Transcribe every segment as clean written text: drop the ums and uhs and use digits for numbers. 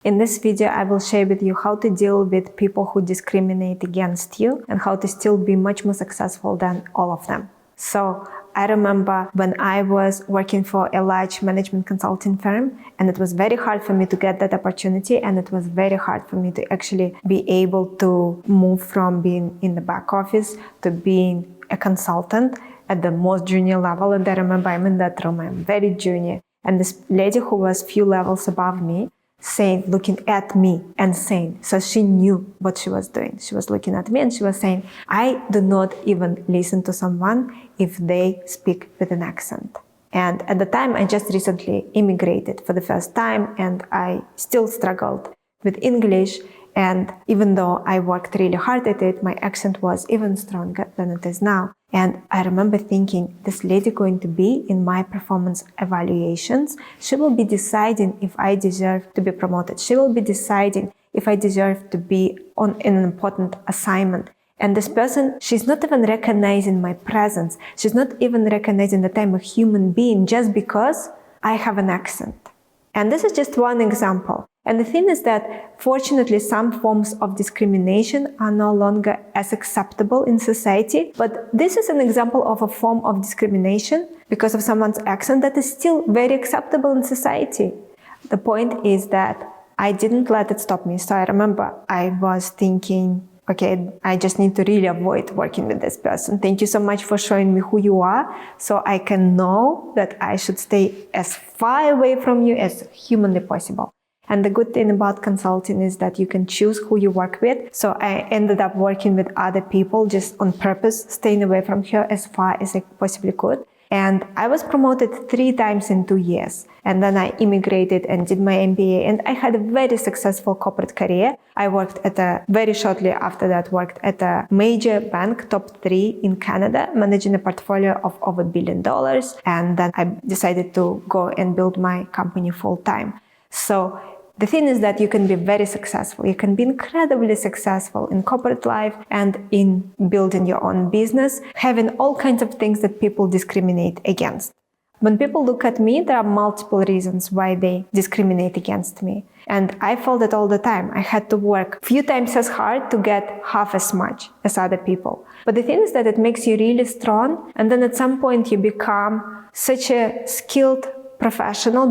In this video, I will share with you how to deal with people who discriminate against you and how to still be much more successful than all of them. So I remember when I was working for a large management consulting firm, and it was very hard for me to get that opportunity, and it was very hard for me to actually be able to move from being in the back office to being a consultant at the most junior level. And I remember I'm in that room, I'm very junior, and this lady who was few levels above me looking at me and saying, so she knew what she was doing. She was looking at me and she was saying, I do not even listen to someone if they speak with an accent. And at the time, I just recently immigrated for the first time, and I still struggled with English. And even though I worked really hard at it, my accent was even stronger than it is now. And I remember thinking, this lady going to be in my performance evaluations. She will be deciding if I deserve to be promoted. She will be deciding if I deserve to be on an important assignment. And this person, she's not even recognizing my presence. She's not even recognizing that I'm a human being just because I have an accent. And this is just one example. And the thing is that, fortunately, some forms of discrimination are no longer as acceptable in society. But this is an example of a form of discrimination because of someone's accent that is still very acceptable in society. The point is that I didn't let it stop me. So I remember I was thinking, okay, I just need to really avoid working with this person. Thank you so much for showing me who you are, so I can know that I should stay as far away from you as humanly possible. And the good thing about consulting is that you can choose who you work with. So I ended up working with other people just on purpose, staying away from her as far as I possibly could. And I was promoted 3 times in 2 years. And then I immigrated and did my MBA, and I had a very successful corporate career. I worked very shortly after that, worked at a major bank, top 3 in Canada, managing a portfolio of over $1 billion. And then I decided to go and build my company full time. So the thing is that you can be very successful. You can be incredibly successful in corporate life and in building your own business, having all kinds of things that people discriminate against. When people look at me, there are multiple reasons why they discriminate against me. And I felt it all the time. I had to work a few times as hard to get half as much as other people. But the thing is that it makes you really strong. And then at some point you become such a skilled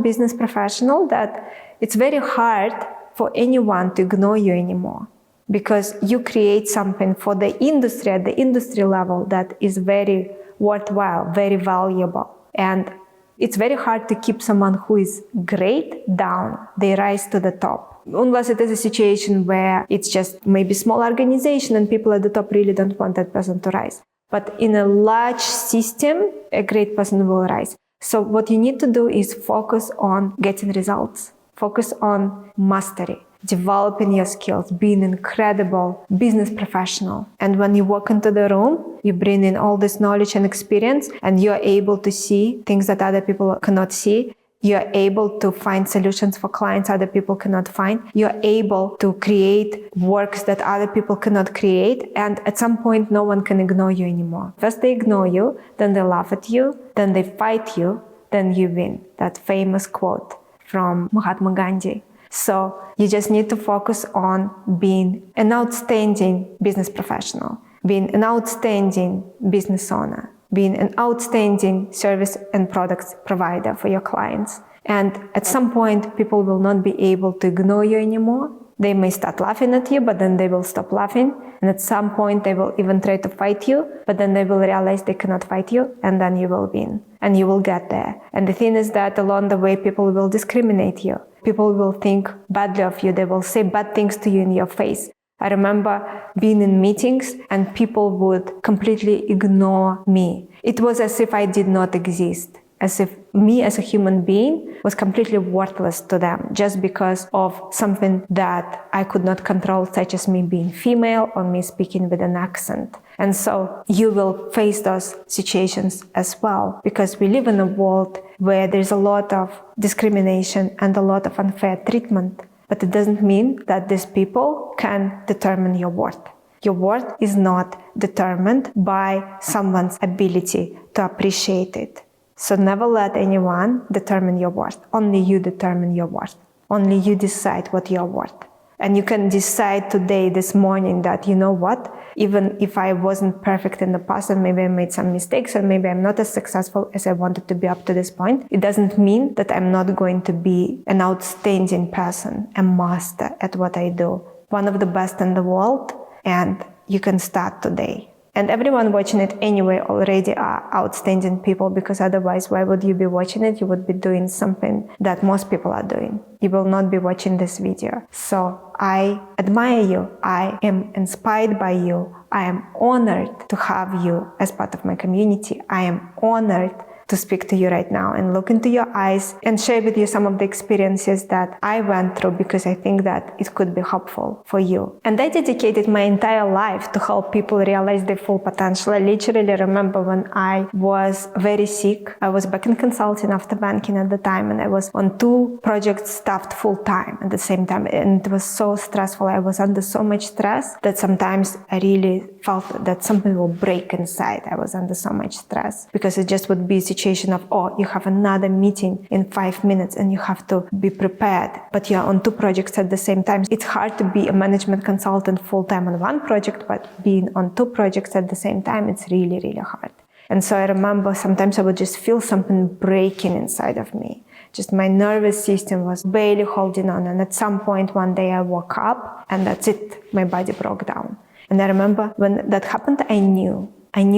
business professional, that it's very hard for anyone to ignore you anymore, because you create something for the industry at the industry level that is very worthwhile, very valuable. And it's very hard to keep someone who is great down. They rise to the top. Unless it is a situation where it's just maybe small organization and people at the top really don't want that person to rise. But in a large system, a great person will rise. So what you need to do is focus on getting results. Focus on mastery, developing your skills, being an incredible business professional. And when you walk into the room, you bring in all this knowledge and experience, and you're able to see things that other people cannot see. You're able to find solutions for clients other people cannot find. You're able to create works that other people cannot create. And at some point, no one can ignore you anymore. First they ignore you, then they laugh at you, then they fight you, then you win. That famous quote from Mahatma Gandhi. So you just need to focus on being an outstanding business professional, being an outstanding business owner, being an outstanding service and products provider for your clients. And at some point, people will not be able to ignore you anymore. They may start laughing at you, but then they will stop laughing. And at some point, they will even try to fight you, but then they will realize they cannot fight you, and then you will win. And you will get there. And the thing is that along the way, people will discriminate you. People will think badly of you. They will say bad things to you in your face. I remember being in meetings and people would completely ignore me. It was as if I did not exist. As if me as a human being was completely worthless to them just because of something that I could not control, such as me being female or me speaking with an accent. And so you will face those situations as well, because we live in a world where there's a lot of discrimination and a lot of unfair treatment. But it doesn't mean that these people can determine your worth. Your worth is not determined by someone's ability to appreciate it. So never let anyone determine your worth. Only you determine your worth. Only you decide what you're worth. And you can decide today, this morning, that, you know what, even if I wasn't perfect in the past and maybe I made some mistakes and maybe I'm not as successful as I wanted to be up to this point, it doesn't mean that I'm not going to be an outstanding person, a master at what I do, one of the best in the world, and you can start today. And everyone watching it anyway already are outstanding people, because otherwise, why would you be watching it? You would be doing something that most people are doing. You will not be watching this video. So I admire you. I am inspired by you. I am honored to have you as part of my community. I am honored to speak to you right now and look into your eyes and share with you some of the experiences that I went through, because I think that it could be helpful for you. And I dedicated my entire life to help people realize their full potential. I literally remember when I was very sick. I was back in consulting after banking at the time, and I was on 2 projects staffed full time at the same time. And it was so stressful. I was under so much stress that sometimes I really felt that something will break inside. I was under so much stress, because it just would be a situation of, oh, you have another meeting in 5 minutes and you have to be prepared, but you're on 2 projects at the same time. It's hard to be a management consultant full-time on 1 project, but being on 2 projects at the same time, it's really, really hard. And so I remember sometimes I would just feel something breaking inside of me. Just my nervous system was barely holding on. And at some point one day I woke up and that's it, my body broke down. And I remember when that happened, I knew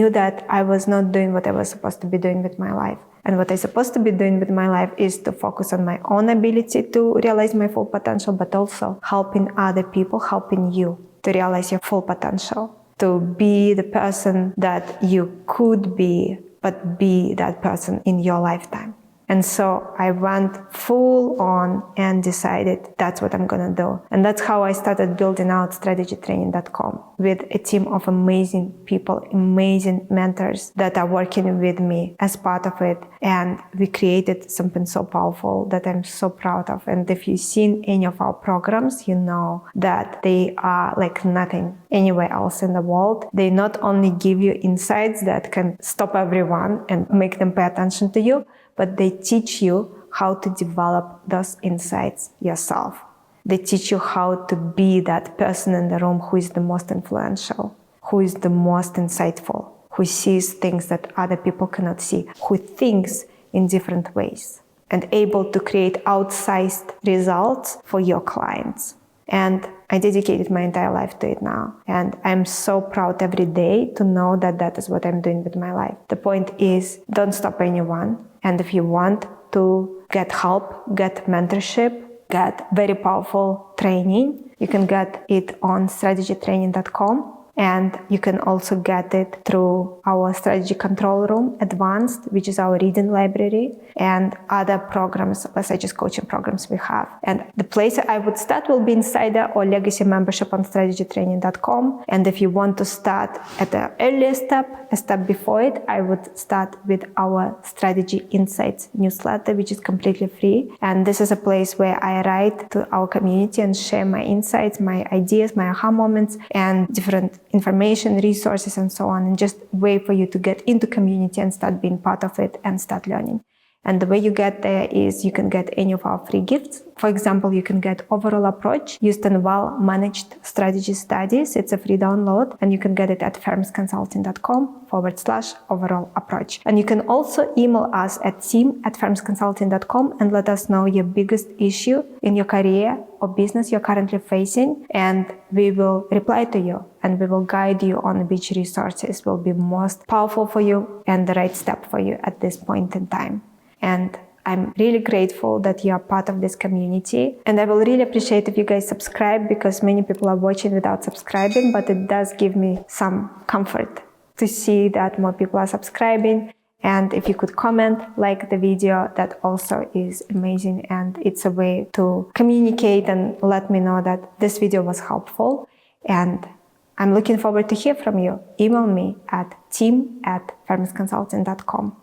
that I was not doing what I was supposed to be doing with my life. And what I'm supposed to be doing with my life is to focus on my own ability to realize my full potential, but also helping other people, helping you to realize your full potential, to be the person that you could be, but be that person in your lifetime. And so I went full on and decided that's what I'm gonna do. And that's how I started building out strategytraining.com with a team of amazing people, amazing mentors that are working with me as part of it. And we created something so powerful that I'm so proud of. And if you've seen any of our programs, you know that they are like nothing anywhere else in the world. They not only give you insights that can stop everyone and make them pay attention to you, but they teach you how to develop those insights yourself. They teach you how to be that person in the room who is the most influential, who is the most insightful, who sees things that other people cannot see, who thinks in different ways, and able to create outsized results for your clients. And I dedicated my entire life to it now. And I'm so proud every day to know that that is what I'm doing with my life. The point is, don't stop anyone. And if you want to get help, get mentorship, get very powerful training, you can get it on strategytraining.com. And you can also get it through our Strategy Control Room Advanced, which is our reading library, and other programs, such as coaching programs we have. And the place I would start will be Insider or Legacy membership on strategytraining.com. And if you want to start at the earliest step, a step before it, I would start with our Strategy Insights newsletter, which is completely free. And this is a place where I write to our community and share my insights, my ideas, my aha moments, and different information, resources, and so on, and just a way for you to get into community and start being part of it and start learning. And the way you get there is you can get any of our free gifts. For example, you can get Overall Approach used in well-managed strategy studies. It's a free download, and you can get it at firmsconsulting.com/overall approach. And you can also email us at team@firmsconsulting.com and let us know your biggest issue in your career or business you're currently facing, and we will reply to you and we will guide you on which resources will be most powerful for you and the right step for you at this point in time. And I'm really grateful that you are part of this community. And I will really appreciate if you guys subscribe, because many people are watching without subscribing, but it does give me some comfort to see that more people are subscribing. And if you could comment, like the video, that also is amazing. And it's a way to communicate and let me know that this video was helpful. And I'm looking forward to hear from you. Email me at team@firmsconsulting.com.